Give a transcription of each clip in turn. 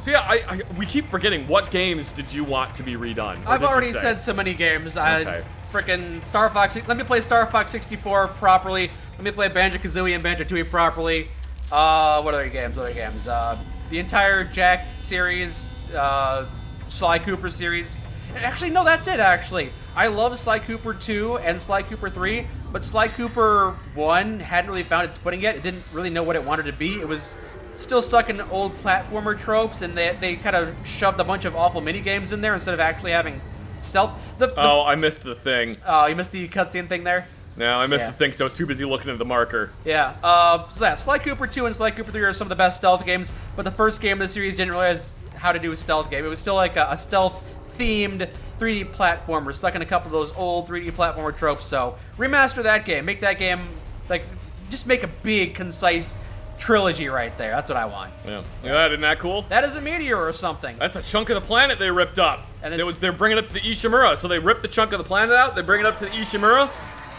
So yeah, we keep forgetting, what games did you want to be redone? I've already said so many games. Okay. Frickin' Star Fox. Let me play Star Fox 64 properly. Let me play Banjo-Kazooie and Banjo-Tooie properly. What other games? The entire Jack series, Sly Cooper series. Actually, no, that's it, actually. I love Sly Cooper 2 and Sly Cooper 3, but Sly Cooper 1 hadn't really found its footing yet. It didn't really know what it wanted to be. It was still stuck in old platformer tropes, and they kind of shoved a bunch of awful mini-games in there instead of actually having stealth. Oh, I missed the thing. Oh, you missed the cutscene thing there? No, I missed the thing, so I was too busy looking at the marker. Yeah. So yeah, Sly Cooper 2 and Sly Cooper 3 are some of the best stealth games, but the first game of the series didn't realize how to do a stealth game. It was still like a stealth-themed 3D platformer, stuck in a couple of those old 3D platformer tropes. So remaster that game. Make that game, like, just make a big, concise trilogy right there. That's what I want. Yeah. Yeah, isn't that cool? That is a meteor or something. That's a chunk of the planet they ripped up. And they're bringing it up to the Ishimura. So they rip the chunk of the planet out, they bring it up to the Ishimura,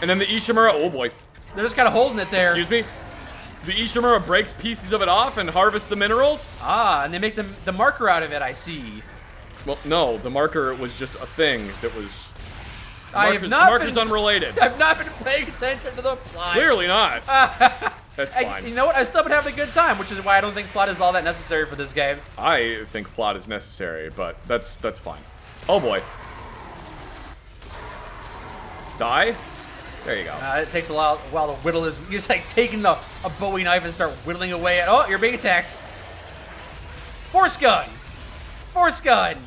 and then the Ishimura, oh boy. They're just kind of holding it there. Excuse me? The Ishimura breaks pieces of it off and harvests the minerals. Ah, and they make the marker out of it, I see. Well, no, the marker was just a thing that was... The marker's unrelated. I've not been paying attention to the plot. Clearly not. That's fine. You know what? I've still been having a good time, which is why I don't think plot is all that necessary for this game. I think plot is necessary, but that's fine. Oh boy. Die? There you go. It takes a while to whittle his... You're just like taking a Bowie knife and start whittling away at... Oh, you're being attacked. Force gun! Force gun!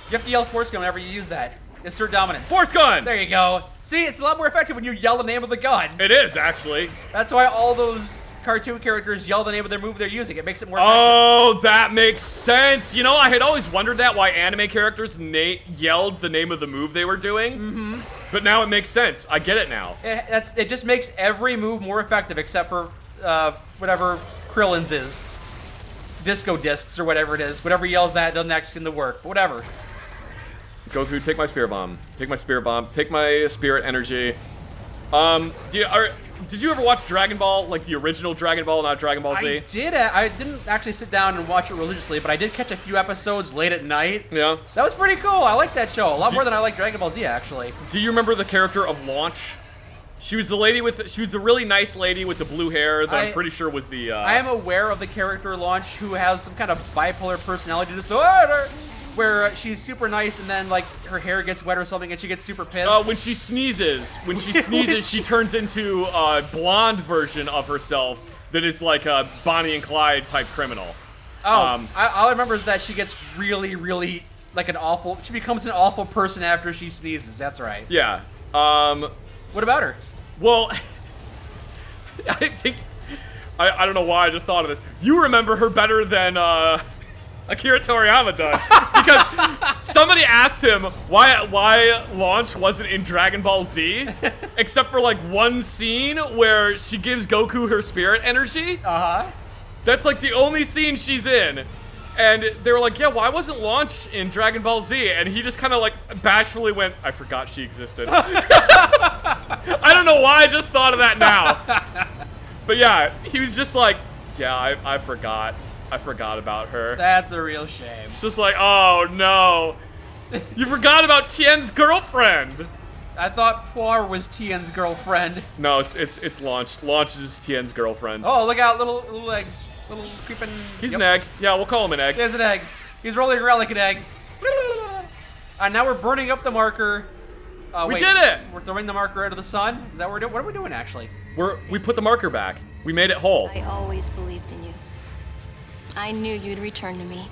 You have to yell force gun whenever you use that. Assert dominance. Force gun! There you go. See, it's a lot more effective when you yell the name of the gun. It is, actually. That's why all those cartoon characters yell the name of their move they're using. It makes it more effective. Oh, that makes sense. You know, I had always wondered that, why anime characters yelled the name of the move they were doing. Mm-hmm. But now it makes sense. I get it now. It just makes every move more effective, except for whatever Krillin's is. Disco discs or whatever it is. Whatever yells that doesn't actually seem to work. But whatever. Goku, take my spear bomb. Take my spear bomb. Take my spirit energy. Did you ever watch Dragon Ball, like the original Dragon Ball, not Dragon Ball Z? I did. I didn't actually sit down and watch it religiously, but I did catch a few episodes late at night. Yeah. That was pretty cool. I like that show a lot more than I like Dragon Ball Z, actually. Do you remember the character of Launch? She was the lady she was the really nice lady with the blue hair that I'm pretty sure was the... I am aware of the character Launch who has some kind of bipolar personality disorder, where she's super nice and then like her hair gets wet or something and she gets super pissed. When she sneezes, she turns into a blonde version of herself that is like a Bonnie and Clyde type criminal. Oh, all I remember is that she gets really, really like she becomes an awful person after she sneezes. That's right. Yeah. What about her? Well, I think I don't know why I just thought of this. You remember her better than Akira Toriyama does, because somebody asked him why Launch wasn't in Dragon Ball Z, except for like one scene where she gives Goku her spirit energy. Uh-huh. That's like the only scene she's in. And they were like, yeah, why wasn't Launch in Dragon Ball Z? And he just kind of like bashfully went, I forgot she existed. I don't know why I just thought of that now. But yeah, he was just like, yeah, I forgot. I forgot about her. That's a real shame. It's just like, oh no. You forgot about Tien's girlfriend. I thought Poir was Tien's girlfriend. No, it's Launch. Launch is Tien's girlfriend. Oh, look out, little eggs. Little creeping... He's an egg. Yeah, we'll call him an egg. He's an egg. He's rolling around like an egg. Now we're burning up the marker. We did it! We're throwing the marker into the sun? Is that what we're doing? What are we doing, actually? We put the marker back. We made it whole. I always believed in you. I knew you'd return to me.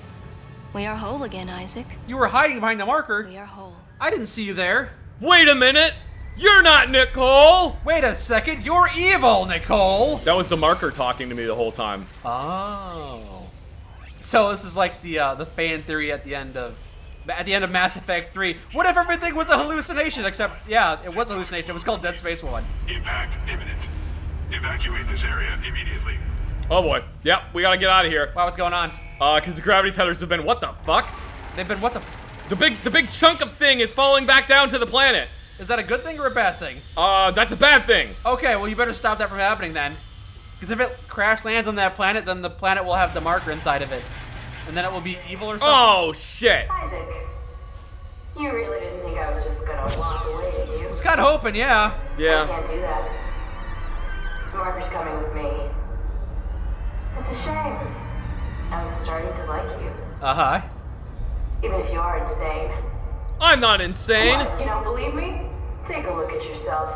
We are whole again, Isaac. You were hiding behind the marker. We are whole. I didn't see you there. Wait a minute! You're not Nicole! Wait a second, you're evil, Nicole! That was the marker talking to me the whole time. Oh. So this is like the fan theory at the end of Mass Effect 3. What if everything was a hallucination? Except, yeah, it was a hallucination. It was called Dead Space 1. Impact imminent. Evacuate this area immediately. Oh boy. Yep, we gotta get out of here. Wow, what's going on? Because the gravity tethers have been, what the fuck? They've been what the The big chunk of thing is falling back down to the planet. Is that a good thing or a bad thing? That's a bad thing. Okay, well you better stop that from happening then. Because if it crash lands on that planet, then the planet will have the marker inside of it. And then it will be evil or something? Oh, shit. Isaac, you really didn't think I was just gonna walk away, did you? I was kind of hoping, yeah. I Yeah. can't do that. Marker's coming with me. It's a shame. I'm starting to like you. Uh-huh. Even if you are insane. I'm not insane. What, you don't believe me? Take a look at yourself.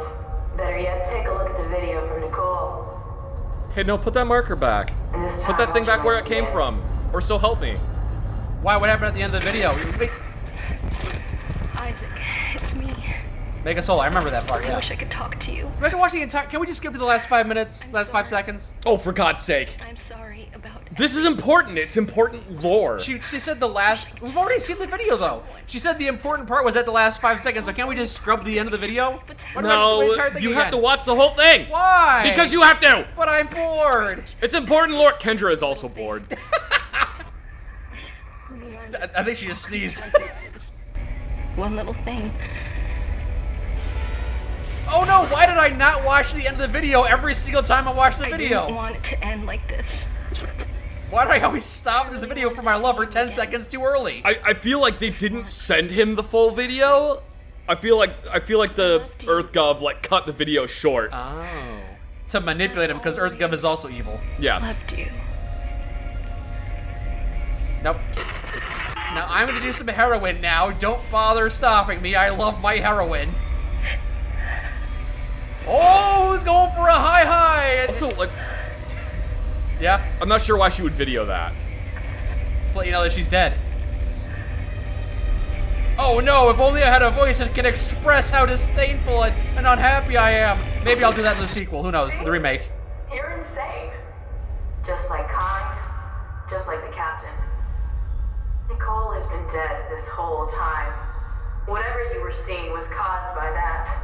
Better yet, take a look at the video from Nicole. Hey, no, put that marker back. And this Put time, that thing watch back where your it came again. from. Or so help me. Why? What happened at the end of the video? Wait, Isaac, it's me. make us whole. I remember that part, I yeah. wish I could talk to you. We have to watch the entire... Can we just skip to the last 5 minutes? Last 5 seconds? Oh, for God's sake. I'm sorry about This is important. It's important lore. She said the last... We've already seen the video, though. She said the important part was at the last 5 seconds, so can't we just scrub the end of the video? Why do I No, watch the entire thing you have again? to watch the whole thing. Why? Because you have to. But I'm bored. It's important lore. Kendra is also bored. I think she just sneezed. one little thing. Oh no, why did I not watch the end of the video every single time I watch the I video? didn't want it to end like this. Why do I always stop this video for my lover 10 seconds too early? I feel like they didn't send him the full video. I feel like the EarthGov like cut the video short. Oh. To manipulate him, because EarthGov is also evil. Yes. Loved you. Nope. Now I'm gonna do some heroin now. Don't bother stopping me. I love my heroin. Oh, who's going for a high? Also, like, Yeah, I'm not sure why she would video that. to let you know that she's dead. Oh no, if only I had a voice and could express how disdainful and unhappy I am. Maybe I'll do that in the sequel. Who knows? The remake. You're insane. Just like kind, just like the captain. Nicole has been dead this whole time. Whatever you were seeing was caused by that.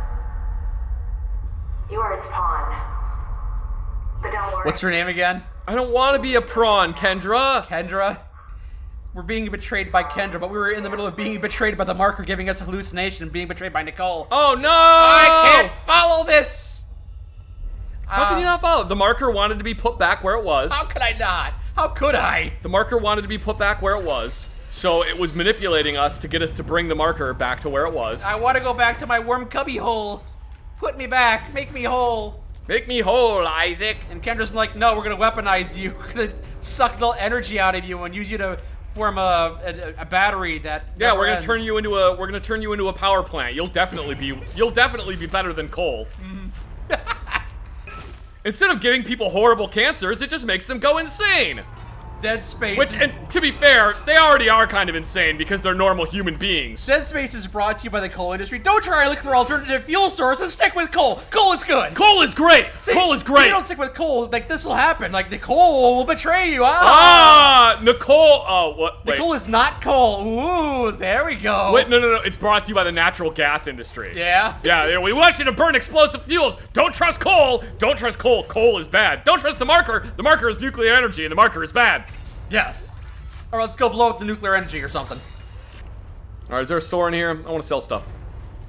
You are its pawn. But don't worry. What's her name again? I don't want to be a prawn, Kendra. Kendra. We're being betrayed by Kendra, but we were in the middle of being betrayed by the marker giving us a hallucination and being betrayed by Nicole. Oh no! I can't follow this! How can you not follow? The marker wanted to be put back where it was. How could I not? How could I? The marker wanted to be put back where it was. So it was manipulating us to get us to bring the marker back to where it was. I want to go back to my worm cubby hole. Put me back. Make me whole. Make me whole, Isaac. And Kendra's like, no, we're going to weaponize you. We're going to suck the energy out of you and use you to form a battery that Yeah, never we're gonna ends. turn you into a power plant. You'll definitely be better than coal. Instead of giving people horrible cancers, it just makes them go insane. Dead Space. Which, and to be fair, they already are kind of insane because they're normal human beings. Dead Space is brought to you by the coal industry. Don't try to look for alternative fuel sources. Stick with coal. Coal is good. Coal is great. See, Coal is If great. you don't stick with coal, like this will happen. Like Nicole will betray you. Nicole. Oh, what? Wait. Nicole is not coal. Ooh, there we go. Wait, no. It's brought to you by the natural gas industry. Yeah. Yeah, we want you to burn explosive fuels. Don't trust coal. Don't trust coal. Coal is bad. Don't trust the marker. The marker is nuclear energy, and the marker is bad. Yes. All right, let's go blow up the nuclear energy or something. All right, is there a store in here? I want to sell stuff.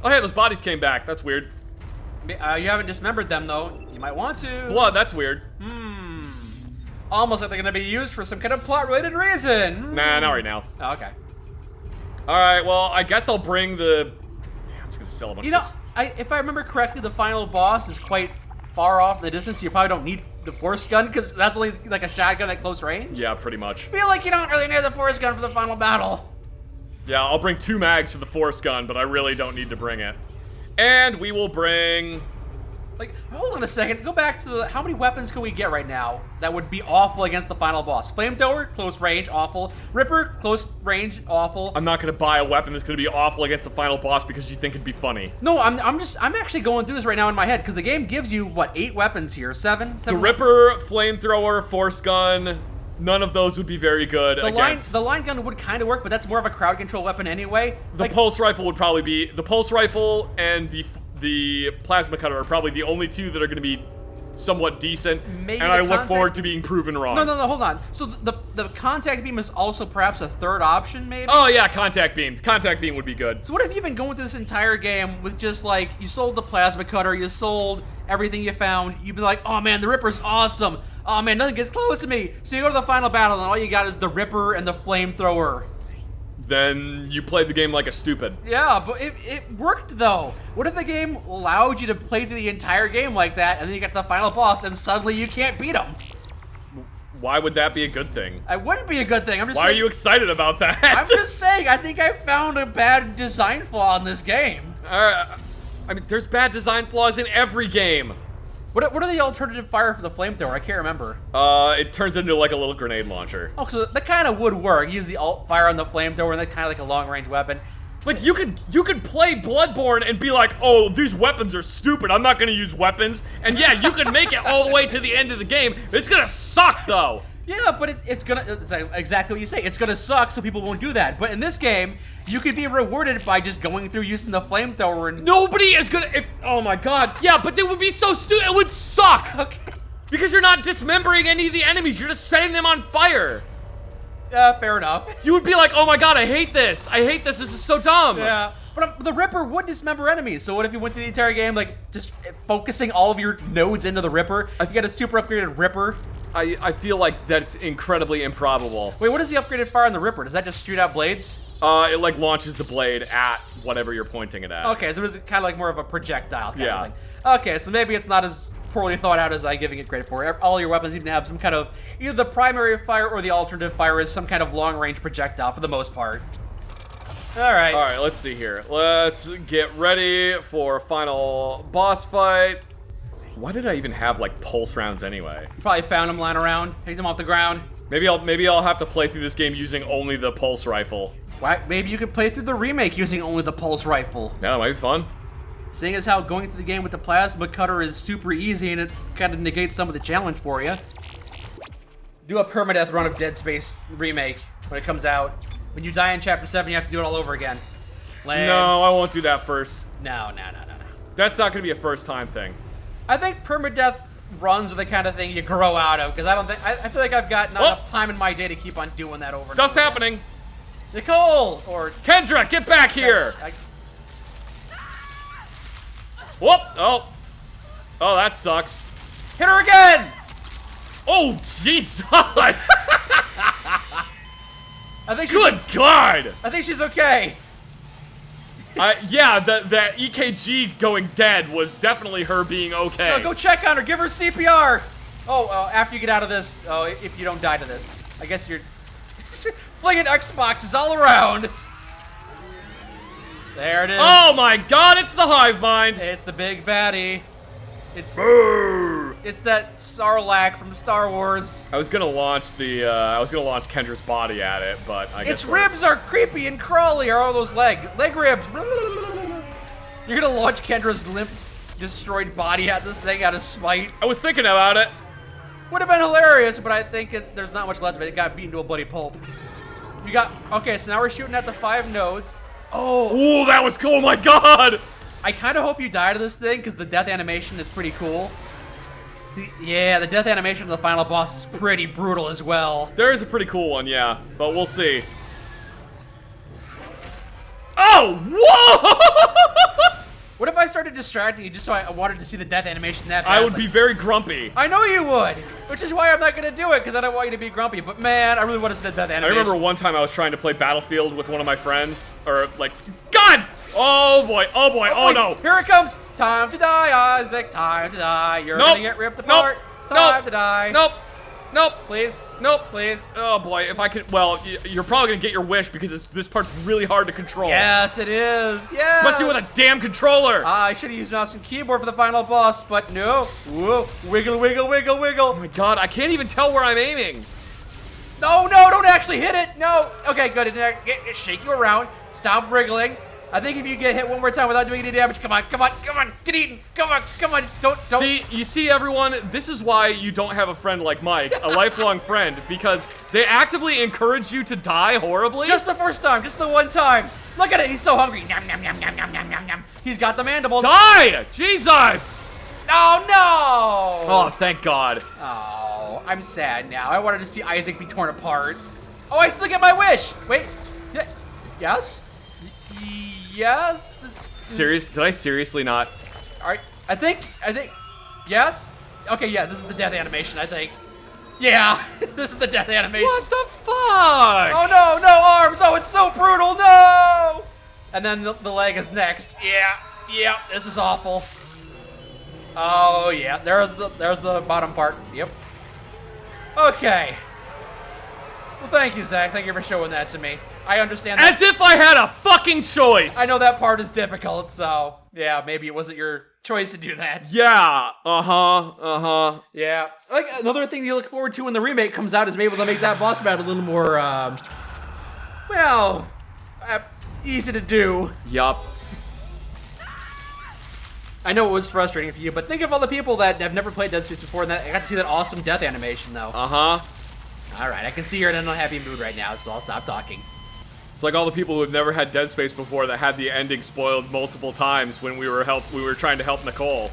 Oh, hey, those bodies came back. That's weird. You haven't dismembered them though. You might want to. Blood. That's weird. Almost like they're gonna be used for some kind of plot-related reason. Nah, not right now. Oh, okay. All right, well, I guess I'll bring the. Yeah, I'm just gonna sell a bunch. You of know, this. if I remember correctly, the final boss is quite far off in the distance. So you probably don't need the force gun because that's only like a shotgun at close range. Yeah, pretty much. I feel like you don't really need the force gun for the final battle. Yeah, I'll bring 2 mags for the force gun, but I really don't need to bring it. And we will bring. Like, hold on a second. Go back to the. How many weapons can we get right now that would be awful against the final boss? Flamethrower, close range, awful. Ripper, close range, awful. I'm not gonna buy a weapon that's gonna be awful against the final boss because you think it'd be funny. No, I'm actually going through this right now in my head because the game gives you what 8 weapons here, 7. The Ripper, flamethrower, force gun. None of those would be very good against. The line gun would kind of work, but that's more of a crowd control weapon anyway. The pulse rifle would probably be the pulse rifle and the plasma cutter are probably the only 2 that are going to be somewhat decent, Maybe and the I look contact- forward to being proven wrong. No, hold on. So the contact beam is also perhaps a third option, maybe? Oh yeah, contact beam. Contact beam would be good. So what have you been going through this entire game with just like, you sold the plasma cutter, you sold everything you found, you've been like, oh man, the Ripper's awesome. Oh man, nothing gets close to me. So you go to the final battle and all you got is the Ripper and the flamethrower. Then you played the game like a stupid. Yeah, but it worked though. What if the game allowed you to play through the entire game like that, and then you get to the final boss, and suddenly you can't beat him? Why would that be a good thing? It wouldn't be a good thing. I'm just Why are saying, you excited about that? I'm just saying, I think I found a bad design flaw in this game. I mean, there's bad design flaws in every game. What are the alternative fire for the flamethrower? I can't remember. It turns into like a little grenade launcher. Oh, so that kind of would work. Use the alt fire on the flamethrower, and that's kind of like a long-range weapon. Like you could play Bloodborne and be like, oh, these weapons are stupid. I'm not gonna use weapons. And yeah, you could make it all the way to the end of the game. It's gonna suck though. Yeah, but it's like exactly what you say. It's gonna suck, so people won't do that. But in this game, you could be rewarded by just going through using the flamethrower and... Nobody is gonna. Oh my god. Yeah, but they would be so stupid. It would suck. Okay. Because you're not dismembering any of the enemies. You're just setting them on fire. Yeah, fair enough. You would be like, oh my god, I hate this. I hate this. This is so dumb. Yeah, but the Ripper would dismember enemies. So what if you went through the entire game like just focusing all of your nodes into the Ripper? If you got a super upgraded Ripper. I feel like that's incredibly improbable. Wait, what is the upgraded fire on the Ripper? Does that just shoot out blades? It like launches the blade at whatever you're pointing it at. Okay, so it's kind of like more of a projectile kind Yeah. of thing. Okay, so maybe it's not as poorly thought out as I'm giving it credit for. All your weapons even have some kind of, either the primary fire or the alternative fire is some kind of long-range projectile for the most part. All right. All right, let's see here. Let's get ready for final boss fight. Why did I even have like pulse rounds anyway? You probably found him lying around, picked him off the ground. Maybe I'll have to play through this game using only the pulse rifle. Why, maybe you could play through the remake using only the pulse rifle. Yeah, that might be fun. Seeing as how going through the game with the plasma cutter is super easy and it kind of negates some of the challenge for you. Do a permadeath run of Dead Space remake when it comes out. When you die in Chapter 7, you have to do it all over again. Lame. No, I won't do that first. No. That's not gonna be a first time thing. I think permadeath runs are the kind of thing you grow out of, because I feel like I've got not enough time in my day to keep on doing that over Stuff's and over happening. again. Nicole! Or... Kendra, get back here! Whoop! Oh, that sucks. Hit her again! Oh, Jesus! I think she's Good God! I think she's okay. Yeah, the EKG going dead was definitely her being okay. No, go check on her. Give her CPR. Oh, after you get out of this, if you don't die to this, I guess you're flinging Xboxes all around. There it is. Oh my God! It's the hive mind. It's the big baddie. It's Brr. it's that Sarlacc from Star Wars. I was gonna launch Kendra's body at it, but I guess Its ribs are creepy and crawly. Are all those leg ribs? You're gonna launch Kendra's limp, destroyed body at this thing out of spite. I was thinking about it. Would have been hilarious, but I think there's not much left of it. It got beaten to a bloody pulp. Okay, so now we're shooting at the 5 nodes. Oh, that was cool. Oh my God. I kind of hope you die to this thing, because the death animation is pretty cool. The death animation of the final boss is pretty brutal as well. There is a pretty cool one, yeah, but we'll see. Oh, whoa! What if I started distracting you just so I wanted to see the death animation that badly? I would be very grumpy. I know you would, which is why I'm not going to do it, because I don't want you to be grumpy. But man, I really want to see the death I animation. remember one time I was trying to play Battlefield with one of my friends, or like, God! Oh boy, oh no! Here it comes! Time to die, Isaac, time to die. You're Nope. gonna get ripped apart. Time to die. Nope. Nope. Please. Nope. Please. Oh boy, if I could, well, you're probably gonna get your wish because this part's really hard to control. Yes, it is. Yes. Especially with a damn controller. I should have used mouse and keyboard for the final boss, but no. Whoa. Wiggle, wiggle, wiggle, wiggle. Oh my God, I can't even tell where I'm aiming. No, don't actually hit it. No. Okay, good. It shake you around. Stop wriggling. I think if you get hit one more time without doing any damage, come on, get eaten. Come on, don't. You see, everyone, this is why you don't have a friend like Mike, a lifelong friend, because they actively encourage you to die horribly. Just the first time, just the one time. Look at it, he's so hungry. Nom, nom, nom, nom, nom, nom, nom, nom. He's got the mandibles. Die! Jesus! Oh no! Oh, thank God. Oh, I'm sad now. I wanted to see Isaac be torn apart. Oh, I still get my wish. Wait. Yes? Yes? Serious? Did I seriously not? All right. I think. Yes? Okay, yeah, this is the death animation, I think. Yeah, this is the death animation. What the fuck? Oh no, no arms. Oh, it's so brutal. No! And then the leg is next. Yeah, this is awful. Oh yeah, there's the bottom part. Yep. Okay. Well, thank you, Zach. Thank you for showing that to me. I understand that. As if I had a fucking choice. I know that part is difficult, so yeah, maybe it wasn't your choice to do that. Yeah. Yeah. Like another thing you look forward to when the remake comes out is maybe they'll make that boss battle a little more, easy to do. Yup. I know it was frustrating for you, but think of all the people that have never played Dead Space before, and that I got to see that awesome death animation, though. Uh-huh. All right, I can see you're in an unhappy mood right now, so I'll stop talking. It's like all the people who have never had Dead Space before that had the ending spoiled multiple times when we were trying to help Nicole.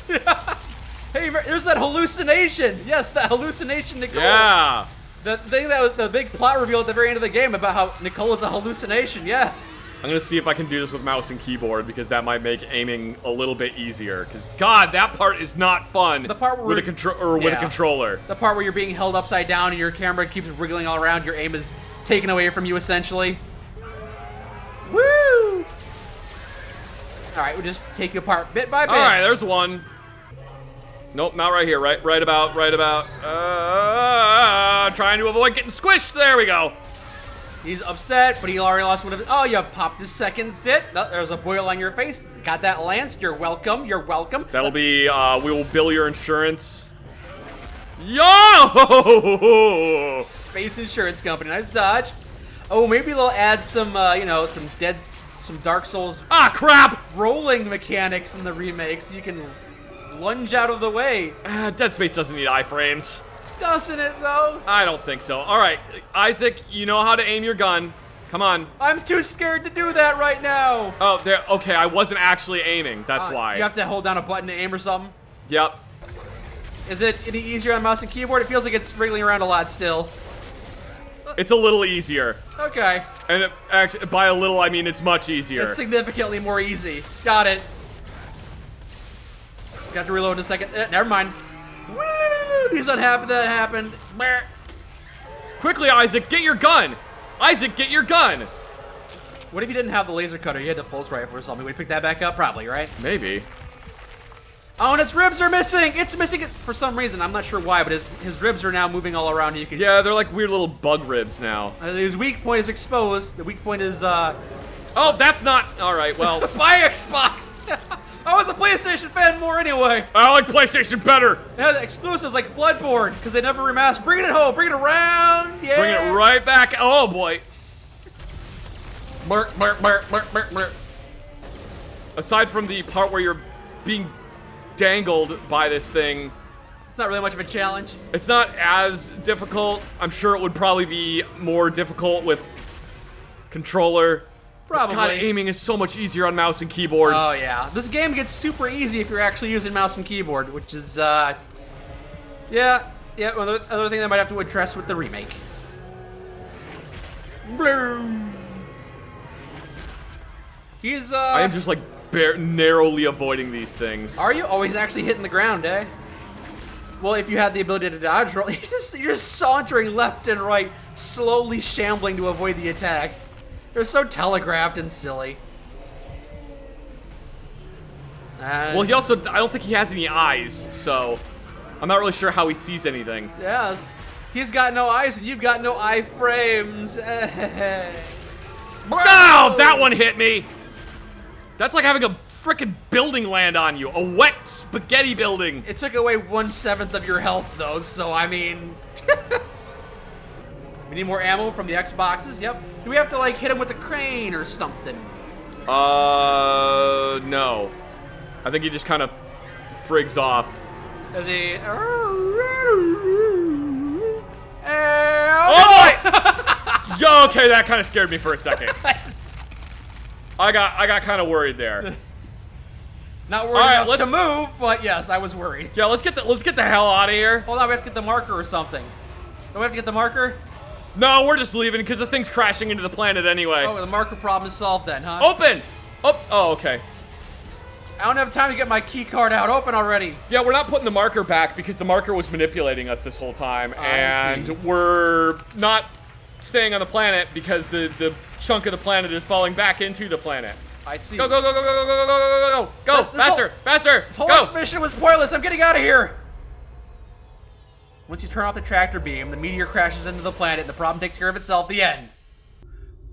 Hey, there's that hallucination. Yes, that hallucination, Nicole. Yeah. The thing that was the big plot reveal at the very end of the game about how Nicole is a hallucination. Yes. I'm gonna see if I can do this with mouse and keyboard because that might make aiming a little bit easier. Because God, that part is not fun. The part where with a controller. The part where you're being held upside down and your camera keeps wriggling all around, your aim is taken away from you essentially. Woo! All right, we'll just take you apart bit by bit. All right, there's one. Nope, not right here. Right about. Trying to avoid getting squished. There we go. He's upset, but he already lost one of his. Oh, you popped his second zit. No, there's a boil on your face. Got that lance. You're welcome. You're welcome. That'll be. We will bill your insurance. Yo! Space insurance company. Nice dodge. Oh, maybe they'll add some, some Dark Souls Ah, crap! rolling mechanics in the remake, so you can lunge out of the way. Dead Space doesn't need iframes. Doesn't it, though? I don't think so. All right, Isaac, you know how to aim your gun. Come on. I'm too scared to do that right now. Oh, there. Okay, I wasn't actually aiming. That's why. You have to hold down a button to aim or something. Yep. Is it any easier on mouse and keyboard? It feels like it's wriggling around a lot still. It's a little easier. Okay. And actually, by a little, I mean it's much easier. It's significantly more easy. Got it. Got to reload in a second. Never mind. Woo! He's unhappy that happened. Brr. Quickly, Isaac, get your gun. Isaac, get your gun. What if you didn't have the laser cutter? You had the pulse rifle or something. Would you pick that back up? Probably, right? Maybe. Oh, and its ribs are missing. It's missing it for some reason. I'm not sure why, but his ribs are now moving all around. You can. Yeah, they're like weird little bug ribs now. His weak point is exposed. The weak point is Oh, that's not. All right, well. my Xbox. I was a PlayStation fan more anyway. I like PlayStation better. They had exclusives like Bloodborne because they never remastered. Bring it home. Bring it around. Yeah. Bring it right back. Oh boy. Blur, blur, blur, blur, blur, blur. Aside from the part where you're being dangled by this thing, It's not really much of a challenge. it's not as difficult. I'm sure it would probably be more difficult with controller. Probably. God, aiming is so much easier on mouse and keyboard. Oh yeah, this game gets super easy if you're actually using mouse and keyboard, which is yeah. Another thing they might have to address with the remake. Bloom. He's I am just like narrowly avoiding these things. Are you always actually hitting the ground, eh? Well, if you had the ability to dodge roll, you're just sauntering left and right, slowly shambling to avoid the attacks. They're so telegraphed and silly. Well, he also, I don't think he has any eyes, so I'm not really sure how he sees anything. Yes. He's got no eyes and you've got no eye frames. No, that one hit me. That's like having a frickin' building land on you. A wet spaghetti building. It took away 1/7 of your health, though, so I mean... We need more ammo from the Xboxes, yep. Do we have to, like, hit him with a crane or something? No. I think he just kind of frigs off. Does he... Oh boy! Yo, okay, that kind of scared me for a second. I got kind of worried there. Not worried All right, enough to move, but yes, I was worried. Yeah, let's get the hell out of here. Hold on, we have to get the marker or something. Don't we have to get the marker? No, we're just leaving because the thing's crashing into the planet anyway. Oh, the marker problem is solved then, huh? Open! Oh, okay. I don't have time to get my key card out. Open already. Yeah, we're not putting the marker back because the marker was manipulating us this whole time. I see. And we're not staying on the planet because the chunk of the planet is falling back into the planet. I see. Go, go, go, go, go, go, go, go, go, go, go! Go! This Faster! Faster! This whole Go! expedition was pointless. I'm getting out of here. Once you turn off the tractor beam, the meteor crashes into the planet and the problem takes care of itself. The end.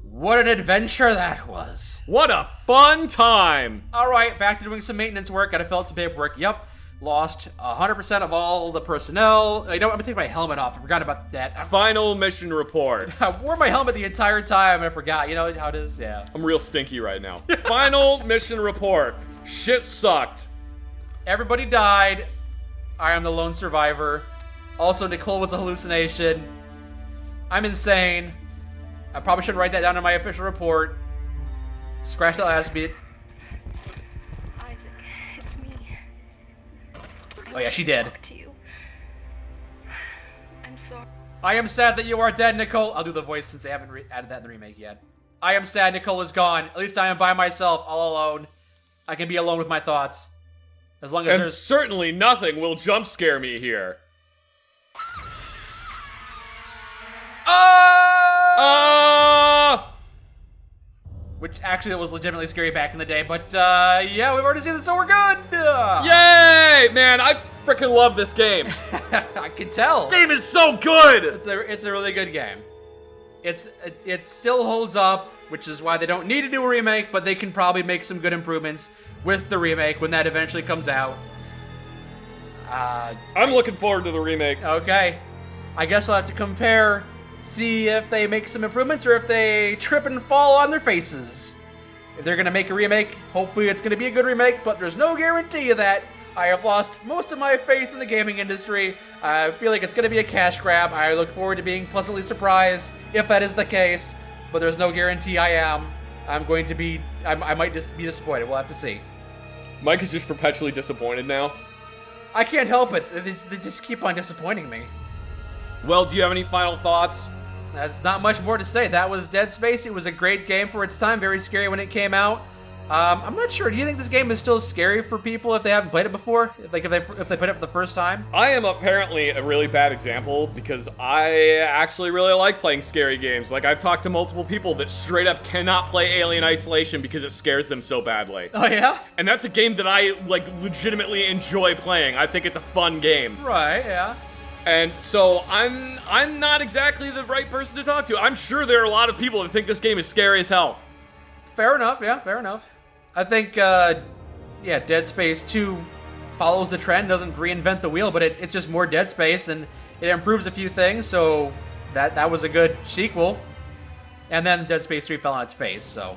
What an adventure that was. What a fun time! All right, back to doing some maintenance work. Gotta fill out some paperwork. Yep. Lost 100% of all the personnel. You know, I'm gonna take my helmet off. I forgot about that. Final mission report. I wore my helmet the entire time and I forgot. You know how it is? Yeah. I'm real stinky right now. Final mission report. Shit sucked. Everybody died. I am the lone survivor. Also, Nicole was a hallucination. I'm insane. I probably shouldn't write that down in my official report. Scratch that last bit. Isaac, it's me. Oh yeah, she did. Talk to you. I'm sorry. I am sad that you are dead, Nicole. I'll do the voice since they haven't added that in the remake yet. I am sad Nicole is gone. At least I am by myself, all alone. I can be alone with my thoughts. As long as And there's... certainly nothing will jump scare me here. Which actually was legitimately scary back in the day, but yeah, we've already seen this, so we're good! Yay! Man, I freaking love this game. I can tell. Game is so good! It's a really good game. It still holds up, which is why they don't need to do a remake, but they can probably make some good improvements with the remake when that eventually comes out. I'm looking forward to the remake. Okay. I guess I'll have to compare, see if they make some improvements or if they trip and fall on their faces. If they're gonna make a remake, hopefully it's gonna be a good remake, but there's no guarantee of that. I have lost most of my faith in the gaming industry. I feel like it's gonna be a cash grab. I look forward to being pleasantly surprised if that is the case, but there's no guarantee I am. I might just be disappointed. We'll have to see. Mike is just perpetually disappointed now. I can't help it. They just keep on disappointing me. Well, do you have any final thoughts? That's not much more to say. That was Dead Space. It was a great game for its time. Very scary when it came out. I'm not sure. Do you think this game is still scary for people if they haven't played it before? If they played it for the first time? I am apparently a really bad example because I actually really like playing scary games. Like, I've talked to multiple people that straight up cannot play Alien Isolation because it scares them so badly. Oh yeah? And that's a game that I, like, legitimately enjoy playing. I think it's a fun game. Right, yeah. And so I'm not exactly the right person to talk to. I'm sure there are a lot of people that think this game is scary as hell. Fair enough, yeah, fair enough. I think, yeah, Dead Space 2 follows the trend, doesn't reinvent the wheel, but it's just more Dead Space, and it improves a few things, so that was a good sequel. And then Dead Space 3 fell on its face, so...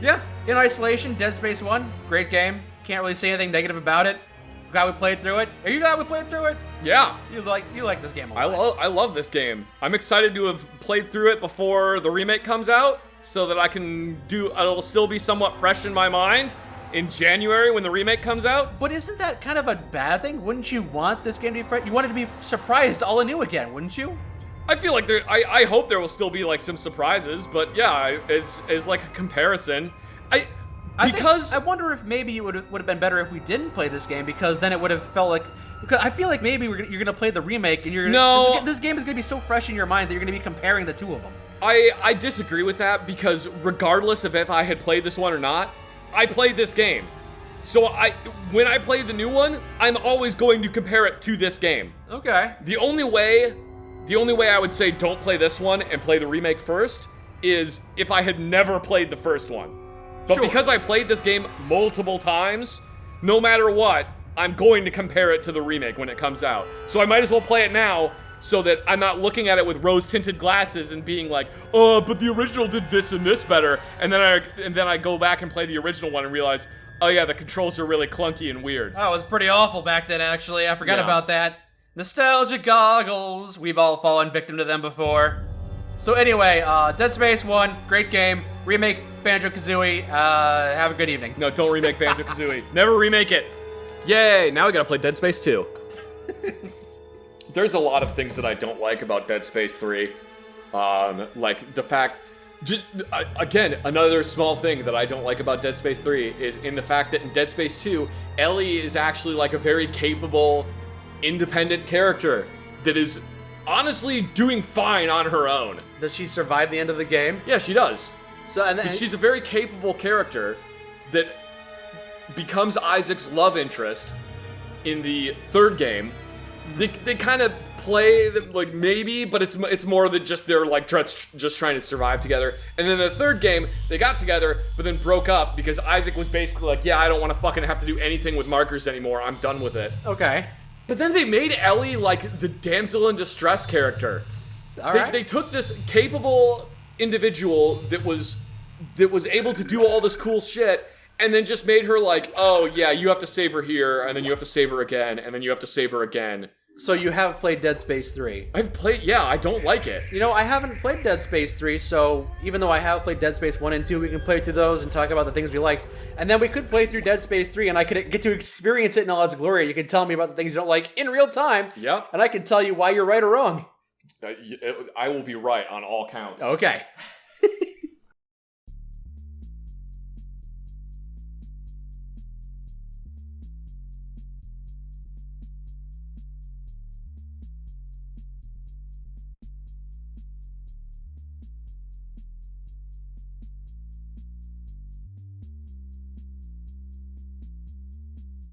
Yeah, in isolation, Dead Space 1, great game. Can't really say anything negative about it. Glad we played through it. Are you glad we played through it? Yeah. You like this game a lot. I love this game. I'm excited to have played through it before the remake comes out so that I can it'll still be somewhat fresh in my mind in January when the remake comes out. But isn't that kind of a bad thing? Wouldn't you want this game to be fresh? You want it to be surprised all anew again, wouldn't you? I feel like I hope there will still be like some surprises, but yeah, as like a comparison, I wonder if maybe it would have been better if we didn't play this game, because then it would have felt like... Because I feel like maybe you're gonna play the remake and you're gonna... No. This game is gonna be so fresh in your mind that you're gonna be comparing the two of them. I disagree with that, because regardless of if I had played this one or not, I played this game. So when I play the new one, I'm always going to compare it to this game. Okay. The only way I would say don't play this one and play the remake first is if I had never played the first one. But Sure. because I played this game multiple times, no matter what, I'm going to compare it to the remake when it comes out. So I might as well play it now so that I'm not looking at it with rose-tinted glasses and being like, oh, but the original did this and this better. And then I go back and play the original one and realize, oh yeah, the controls are really clunky and weird. Oh, it was pretty awful back then, actually. I forgot Yeah. about that. Nostalgia goggles. We've all fallen victim to them before. So anyway, Dead Space 1, great game. remake Banjo-Kazooie. Have a good evening. No, don't remake Banjo-Kazooie. Never remake it. Yay, now we gotta play Dead Space 2. There's a lot of things that I don't like about Dead Space 3. Like the fact... again, another small thing that I don't like about Dead Space 3 is in the fact that in Dead Space 2, Ellie is actually like a very capable, independent character that is honestly doing fine on her own. Does she survive the end of the game? Yeah, she does. So and then, She's a very capable character that becomes Isaac's love interest in the third game. They kind of play like maybe, but it's more that just they're like just trying to survive together. And then the third game, they got together, but then broke up because Isaac was basically like, yeah, I don't want to fucking have to do anything with markers anymore. I'm done with it. okay. But then they made Ellie like the damsel in distress character. All right. They took this capable individual that was able to do all this cool shit, and then just made her like, oh yeah, you have to save her here, and then you have to save her again, and then you have to save her again. So you have played Dead Space 3. I've played, yeah, I don't like it. You know, I haven't played Dead Space 3, so even though I have played Dead Space 1 and 2, we can play through those and talk about the things we liked. And then we could play through Dead Space 3, and I could get to experience it in all its glory. You can tell me about the things you don't like in real time. Yep. And I can tell you why you're right or wrong. I will be right on all counts. Okay.